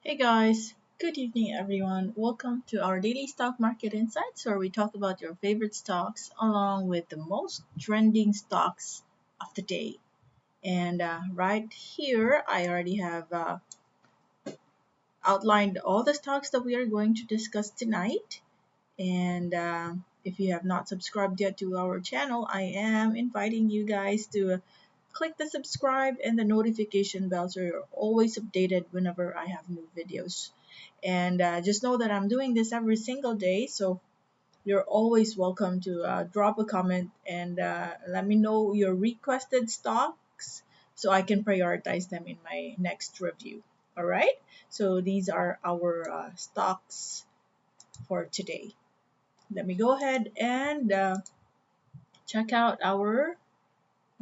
Hey guys, good evening everyone. Welcome to our daily stock market insights where we talk about your favorite stocks along with the most trending stocks of the day. And right here, I already have outlined all the stocks that we are going to discuss tonight. And if you have not subscribed yet to our channel, I am inviting you guys to click the subscribe and the notification bell so you're always updated whenever I have new videos. And just know that I'm doing this every single day, so you're always welcome to drop a comment and let me know your requested stocks so I can prioritize them in my next review. All right, so these are our stocks for today. Let me go ahead and check out our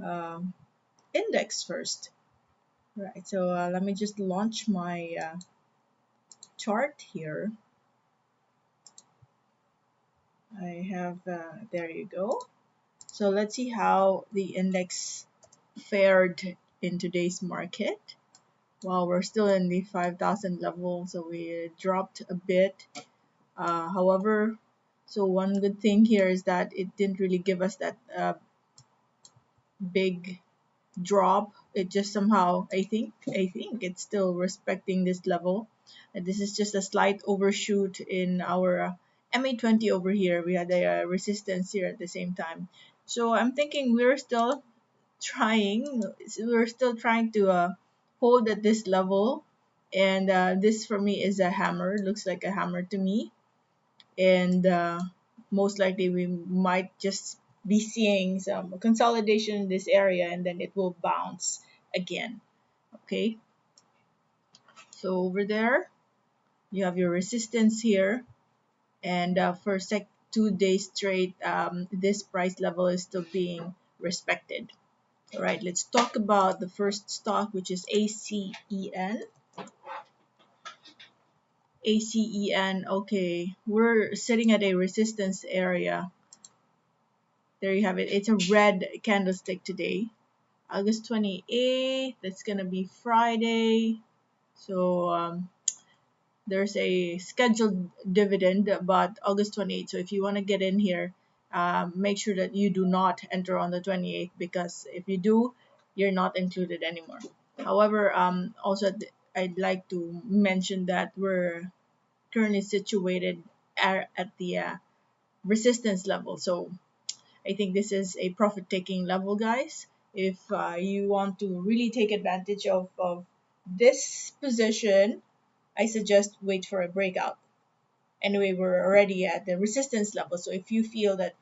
um, index first. Right, so let me just launch my chart here. I have, there you go. So let's see how the index fared in today's market. Well, we're still in the 5,000 level, so we dropped a bit. However, so one good thing here is that it didn't really give us that big drop. It just somehow, I think it's still respecting this level. And this is just a slight overshoot in our MA20 over here. We had a resistance here at the same time. So I'm thinking we're still trying to hold at this level. And this for me is a hammer. Looks like a hammer to me. And most likely we might just be seeing some consolidation in this area and then it will bounce again. Okay, so over there you have your resistance here, and for 2 days straight this price level is still being respected. All right, let's talk about the first stock, which is ACEN. ACEN, okay, we're sitting at a resistance area. There you have it. It's a red candlestick today. August 28th, that's gonna be Friday. So there's a scheduled dividend about August 28th. So if you want to get in here, make sure that you do not enter on the 28th, because if you do, you're not included anymore. However, also I'd like to mention that we're currently situated at the resistance level. So I think this is a profit taking level, guys. If you want to really take advantage of this position, I suggest wait for a breakout. Anyway, we're already at the resistance level. So if you feel that,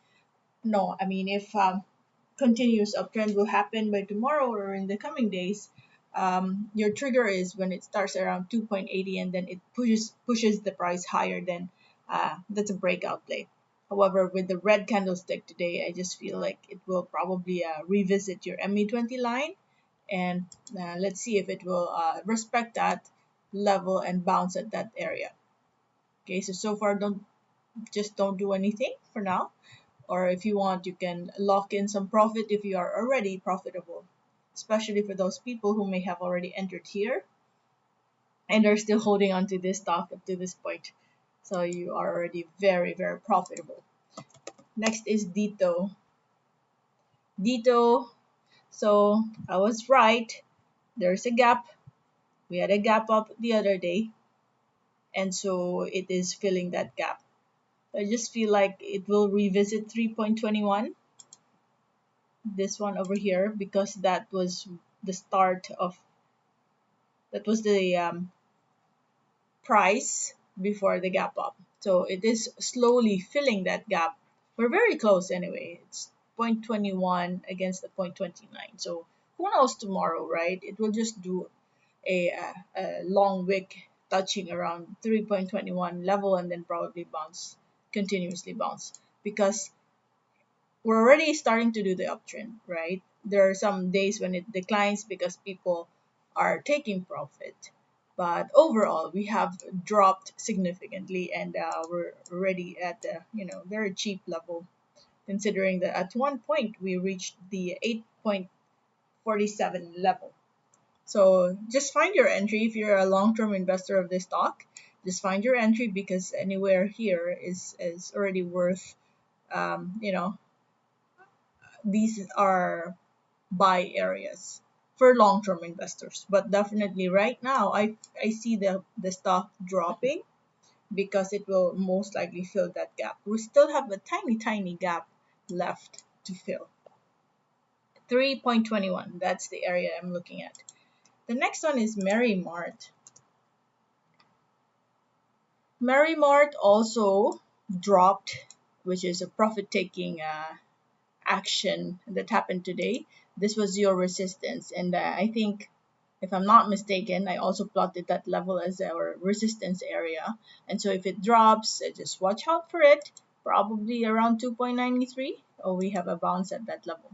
no, I mean, if continuous uptrend will happen by tomorrow or in the coming days, your trigger is when it starts around 2.80 and then it pushes the price higher, then that's a breakout play. However, with the red candlestick today, I just feel like it will probably revisit your ME20 line, and let's see if it will respect that level and bounce at that area. Okay, so far don't do anything for now, or if you want, you can lock in some profit if you are already profitable, especially for those people who may have already entered here and are still holding on to this stock up to this point. So you are already very, very profitable. Next is Dito. Dito, so I was right. There's a gap. We had a gap up the other day, and so it is filling that gap. I just feel like it will revisit 3.21, this one over here, because that was the start of, that was the price before the gap up. So it is slowly filling that gap. We're very close anyway. It's 0.21 against the 0.29. So who knows tomorrow, right? It will just do a long wick touching around 3.21 level and then probably continuously bounce, because we're already starting to do the uptrend, right? There are some days when it declines because people are taking profit, but overall we have dropped significantly, and we're already at the very cheap level, considering that at one point we reached the 8.47 level. So just find your entry if you're a long-term investor of this stock. Just find your entry because anywhere here is already worth, you know, these are buy areas for long-term investors. But definitely right now, I see the stock dropping because it will most likely fill that gap. We still have a tiny gap left to fill. 3.21, that's the area I'm looking at. The next one is Mary Mart. Mary Mart also dropped, which is a profit-taking action that happened today. This was your resistance, and I think, if I'm not mistaken, I also plotted that level as our resistance area. And so if it drops, just watch out for it. Probably around 2.93. Oh, we have a bounce at that level.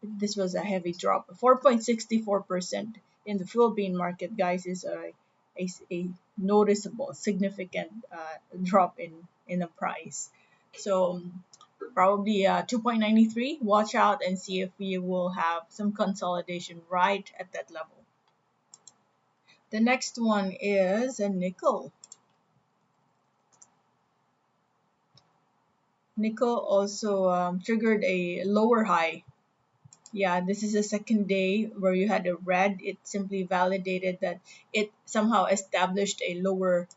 This was a heavy drop. 4.64% in the Philippine market, guys, is a noticeable, significant drop in the price. So probably 2.93. Watch out and see if we will have some consolidation right at that level. The next one is a NIKL. NIKL also triggered a lower high. Yeah, this is the second day where you had a red. It simply validated that it somehow established a lower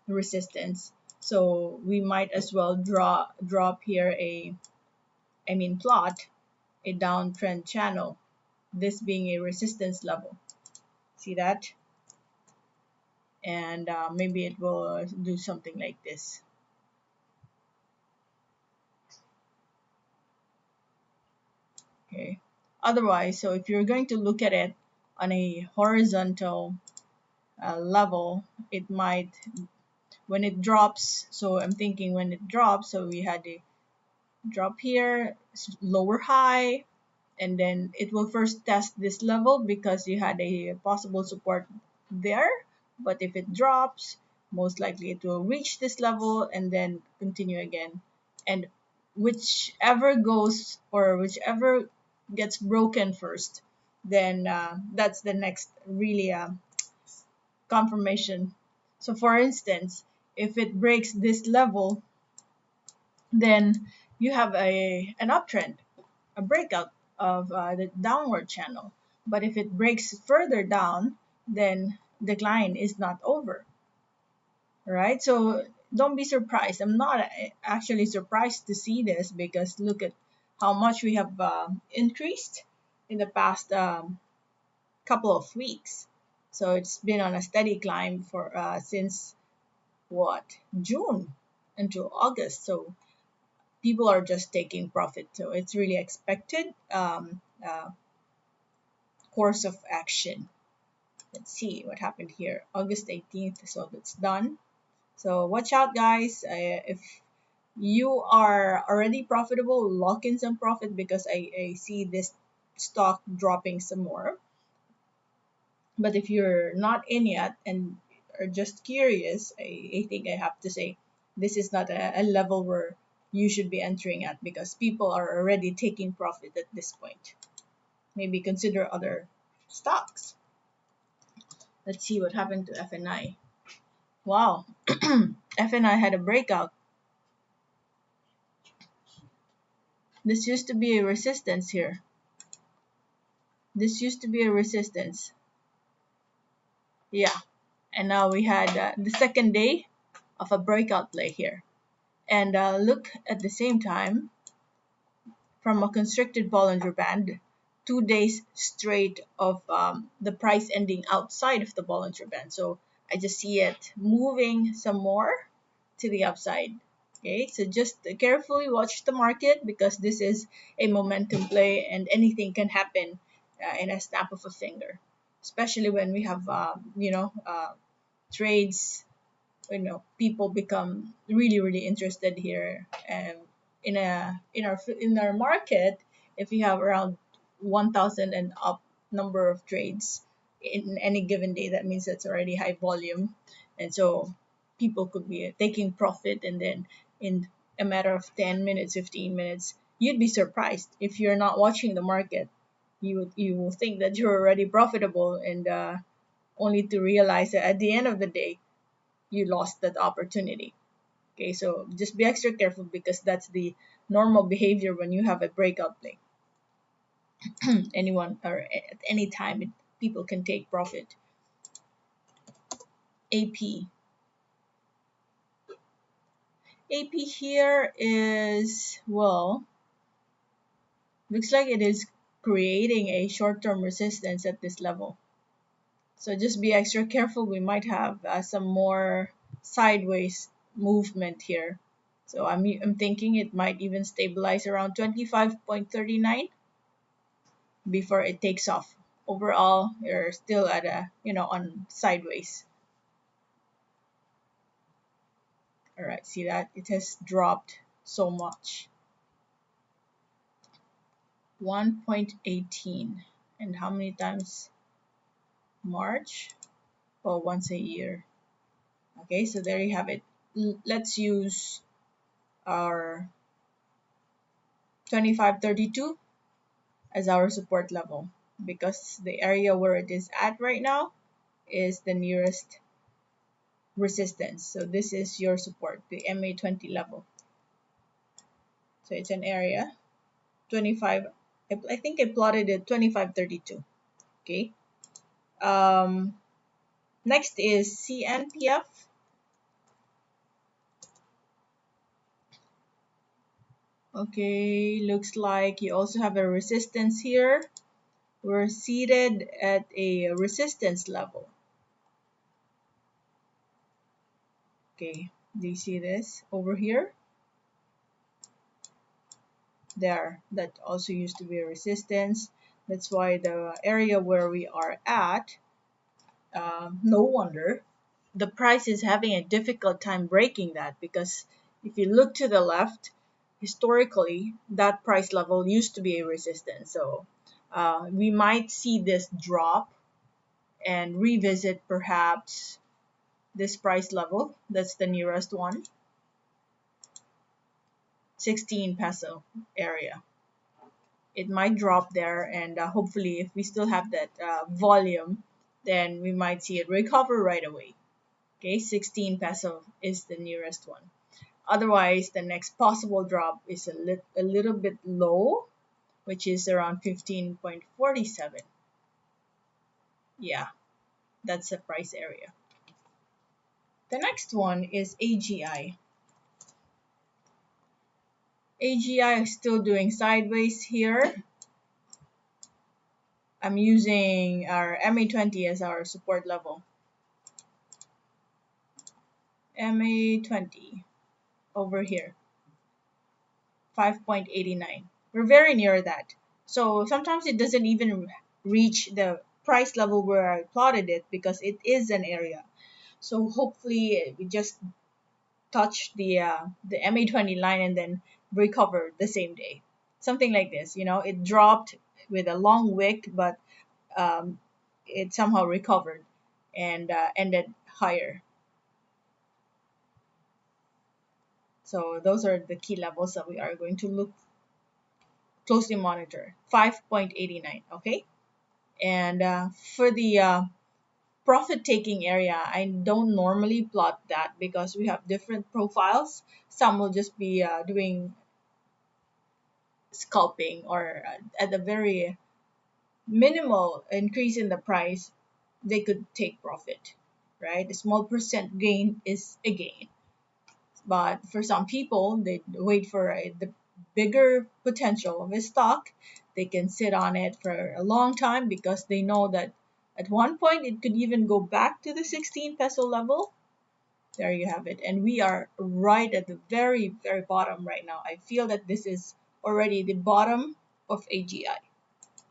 resistance. So we might as well drop here plot a downtrend channel, this being a resistance level. See that? And maybe it will do something like this. Okay. Otherwise, so if you're going to look at it on a horizontal level, it might, when it drops, so I'm thinking when it drops, so we had a drop here, lower high, and then it will first test this level because you had a possible support there. But if it drops, most likely it will reach this level and then continue again. And whichever goes, or whichever gets broken first, then that's the next really confirmation. So for instance, if it breaks this level, then you have an uptrend, a breakout of the downward channel. But if it breaks further down, then decline is not over, right? So don't be surprised. I'm not actually surprised to see this because look at how much we have increased in the past couple of weeks. So it's been on a steady climb for since what, June until August. So people are just taking profit. So it's really expected course of action. Let's see what happened here. August 18th, so that's done. So watch out, guys. If you are already profitable, lock in some profit because I see this stock dropping some more. But if you're not in yet and are just curious, I think I have to say this is not a level where you should be entering at because people are already taking profit at this point. Maybe consider other stocks. Let's see what happened to FNI. Wow, FNI had a breakout. This used to be a resistance here. This used to be a resistance. Yeah, and now we had the second day of a breakout play here. And look at the same time, from a constricted Bollinger Band, 2 days straight of the price ending outside of the Bollinger Band. So I just see it moving some more to the upside. Okay, so just carefully watch the market because this is a momentum play and anything can happen in a snap of a finger, especially when we have trades. People become really interested here, and in our market, if you have around 1,000 and up number of trades in any given day, that means that's already high volume, and so people could be taking profit, and then in a matter of 10 minutes, 15 minutes, you'd be surprised if you're not watching the market. you will think that you're already profitable, and only to realize that at the end of the day you lost that opportunity. Okay, so just be extra careful because that's the normal behavior when you have a breakout play. Anyone or at any time people can take profit. AP. AP here is, well, looks like it is creating a short-term resistance at this level. So just be extra careful. We might have some more sideways movement here. So I'm thinking it might even stabilize around 25.39 before it takes off. Overall, you're still at a, on sideways. All right, see that? It has dropped so much. 1.18. And how many times? March? Well, once a year. Okay, so there you have it. Let's use our 2532 as our support level, because the area where it is at right now is the nearest resistance. So this is your support, the MA20 level. So it's an area 25. I think I plotted it 2532. Okay. Next is Cnpf. Okay, looks like you also have a resistance here. We're seated at a resistance level. Okay, do you see this over here? There, that also used to be a resistance. That's why the area where we are at, no wonder the price is having a difficult time breaking that, because if you look to the left, historically that price level used to be a resistance. So we might see this drop and revisit perhaps this price level. That's the nearest one, 16 peso area. It might drop there, and hopefully if we still have that volume, then we might see it recover right away. Okay, 16 peso is the nearest one. Otherwise, the next possible drop is a little bit low, which is around 15.47. Yeah, that's the price area. The next one is AGI. AGI is still doing sideways here. I'm using our MA20 as our support level. MA20 over here, 5.89. We're very near that. So sometimes it doesn't even reach the price level where I plotted it, because it is an area. So hopefully we just touch the MA20 line and then recover the same day. Something like this, it dropped with a long wick, but it somehow recovered and ended higher. So those are the key levels that we are going to look closely monitor. 5.89. Okay. And for the profit taking area, I don't normally plot that because we have different profiles. Some will just be doing scalping, or at a very minimal increase in the price, they could take profit, right? A small percent gain is a gain. But for some people, they wait for the bigger potential of a stock. They can sit on it for a long time because they know that at one point it could even go back to the 16 peso level. There you have it. And we are right at the very, very bottom right now. I feel that this is already the bottom of AGI.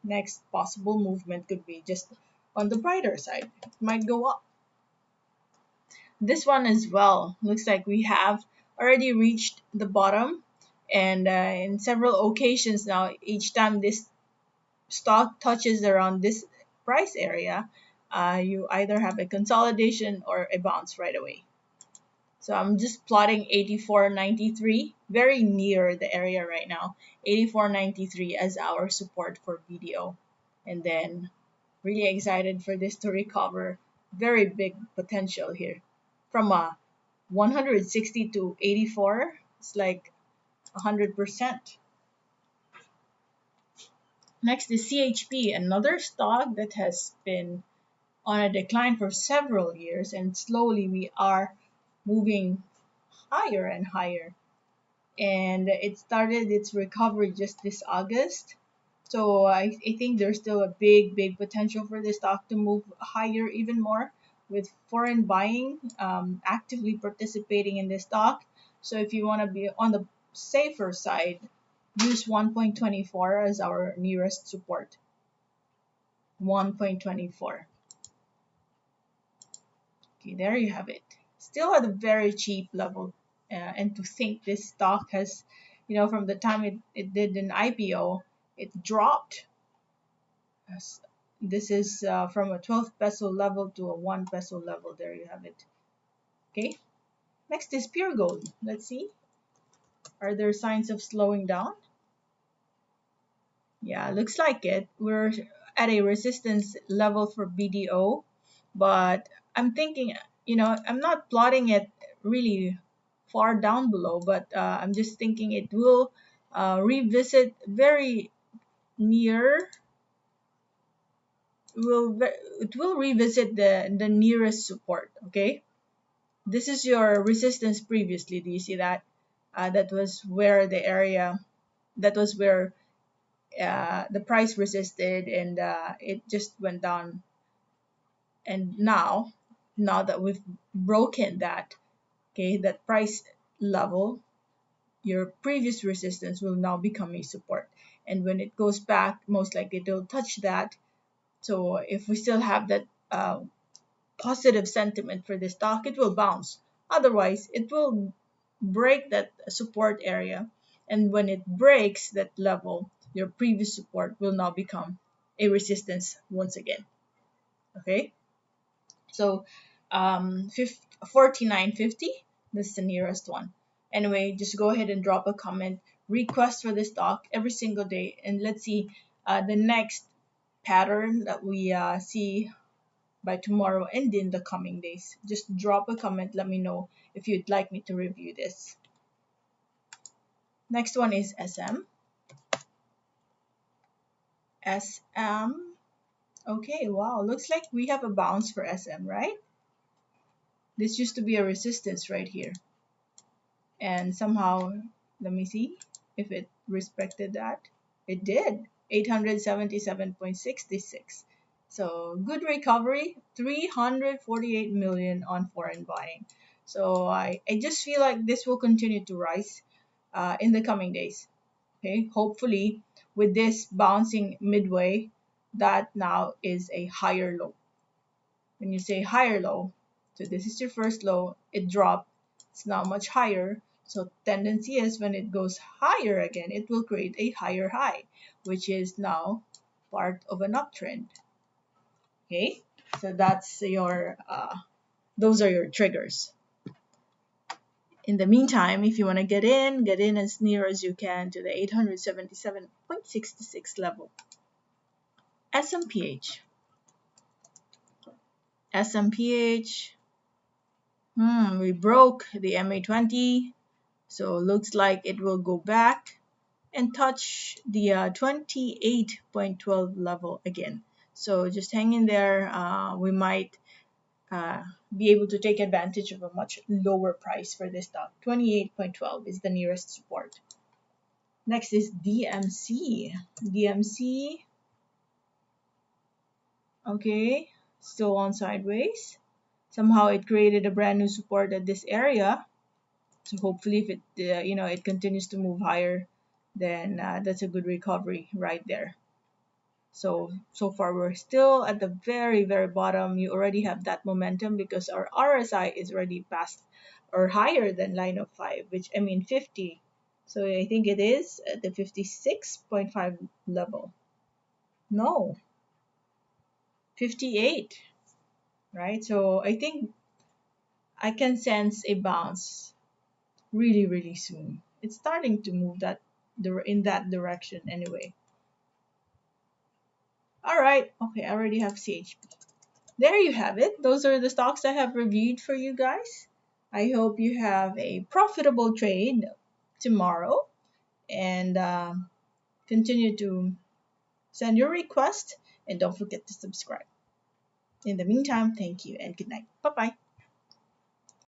Next possible movement could be just on the brighter side. It might go up. This one as well, looks like we have already reached the bottom, and in several occasions now, each time this stock touches around this price area, you either have a consolidation or a bounce right away. So I'm just plotting 84.93, very near the area right now, 84.93 as our support for BDO. and then really excited for this to recover. Very big potential here from a 160 to 84. It's like 100%. Next is CHP, another stock that has been on a decline for several years, and slowly we are moving higher and higher. And it started its recovery just this August. So I think there's still a big potential for the stock to move higher even more with foreign buying actively participating in the stock. So if you want to be on the safer side, use 1.24 as our nearest support. 1.24. Okay, there you have it. Still at a very cheap level. And to think this stock has, from the time it did an IPO, it dropped. This is from a 12 peso level to a 1 peso level. There you have it. Okay. Next is pure gold. Let's see. Are there signs of slowing down? Yeah, looks like it. We're at a resistance level for BDO, but I'm thinking, I'm not plotting it really far down below, but I'm just thinking it will revisit very near. It will revisit the nearest support. Okay, this is your resistance previously. Do you see that? That was where the area. That was where the price resisted, and it just went down. And now that we've broken that, okay, that price level, your previous resistance will now become a support. And when it goes back, most likely it'll touch that. So if we still have that positive sentiment for the stock, it will bounce. Otherwise, it will break that support area. And when it breaks that level, your previous support will now become a resistance once again. Okay? So 49.50, that's the nearest one. Anyway, just go ahead and drop a comment, request for the stock every single day, and let's see the next pattern that we see by tomorrow and in the coming days. Just drop a comment, let me know if you'd like me to review this. Next one is SM. SM. Okay, wow, looks like we have a bounce for SM, right? This used to be a resistance right here. And somehow, let me see if it respected that. It did. 877.66. So good recovery, 348 million on foreign buying. So I just feel like this will continue to rise in the coming days. Okay, hopefully with this bouncing midway, that now is a higher low. When you say higher low, so this is your first low, it dropped, it's now much higher. So tendency is when it goes higher again, it will create a higher high, which is now part of an uptrend. Okay, so that's your those are your triggers. In the meantime, if you want to get in as near as you can to the 877.66 level. SMPH. SMPH. We broke the MA20, so looks like it will go back and touch the 28.12 level again. So just hang in there. We might be able to take advantage of a much lower price for this stock. 28.12 is the nearest support. Next is DMC. DMC, okay, still on sideways. Somehow it created a brand new support at this area. So hopefully if it it continues to move higher, then that's a good recovery right there. So far we're still at the very bottom. You already have that momentum because our RSI is already past or higher than line of 5, which I mean 50. So I think it is at the 56.5 level. No, 58, right? So I think I can sense a bounce really soon. It's starting to move in that direction anyway. All right. Okay, I already have CHP. There you have it. Those are the stocks I have reviewed for you guys. I hope you have a profitable trade tomorrow, and continue to send your request, and don't forget to subscribe. In the meantime, thank you and good night. Bye bye.